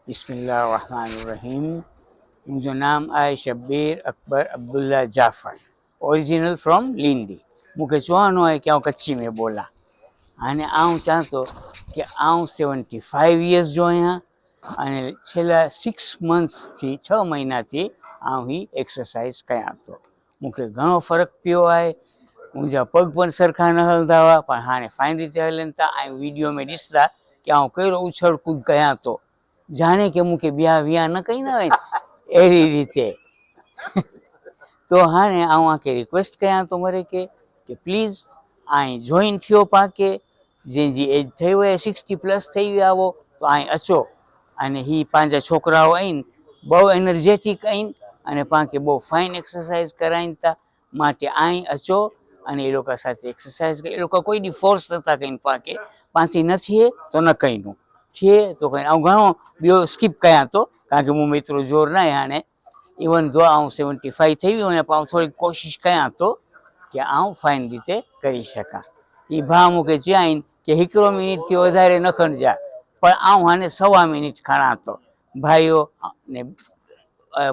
बिस्मिल्लाहिर्रहमानिर्रहीम। मुझे नाम आए Shabbir Akbar Abdullah Jafar, original from Lindi. मूंखे चवणो आहे की आउं कच्छी में बोला। हाणे आउं चाहियां थो कि आउं 75 ईयर्स जो आहियां अने छेल्ला 6 मंथ्स थी 6 महीना थी आउं ही एक्सरसाइज कयां थो। मूंखे घणो फ़र्क़ु पियो आहे। मुंहिंजा पग पण सरखा न हलंदा हुआ, पर हाणे फाइन रीते हलनि था ऐं वीडियो में ॾिसंदा कि आउं कहिड़ो उछल कूद कयां थो, जाने कि मूंखे ॿिया विया न कईंदा आहिनि अहिड़ी रीते। तो हाणे आउं आके रिक्वेस्ट कयां थो मरे के प्लीज़ ऐं जॉइन थियो पाके, जंहिंजी एज થઈ હોય 60+ થઈ विया हो, तो ऐं अचो। अने ही पंहिंजा छोकिराओ आहिनि, બહુ એનર્જેટિક આઈન અને પાંકે બહુ ફાઇન એક્સરસાઇઝ કરાઈન તા માટે આઈ અચો અને એ લોકો સાથે એક્સરસાઇઝ એ લોકો કોઈ દી ફોર્સ નતા કઈ પાંકે પાંથી નથી તો ન કઈનું છે તો કઈ આવું ઘણો ॿियो સ્કીપ कयां तो કારણ કે मूं में एतिरो ज़ोर न आहे हाणे। इवन दो आउं 75 થઈ वियो आहियां, पर थोड़ी कोशिश कयां तो कि आउं फाइन रीते करी सघां। ई भाउ मूंखे चयाईं कि हिकिड़ो मिनिट थी वधारे न खणजा, पर आउं हाणे 1.25 મિનિટ खणां तो। भाईओ ने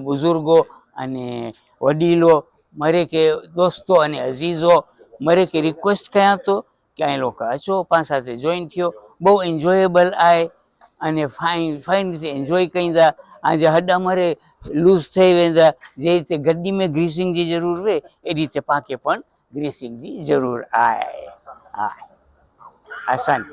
बुजुर्गो अने वडीलो मरे के दोस्तो अने अजीजो मरे के रिक्वेस्ट कयां तो कि ऐं लोग अचो पाण साथे जॉइन थियो। बहु एन्जॉयबल आहे अने फाइन फाइन रीते एन्जॉय कईंदा। आज हॾा मरे लूज़ थई वेंदा। जे रीते गड्डी में ग्रीसिंग जी ज़रूर हुए ए रीते पाके पण ग्रीसिंग जी ज़रूर आहे। हा, आसान।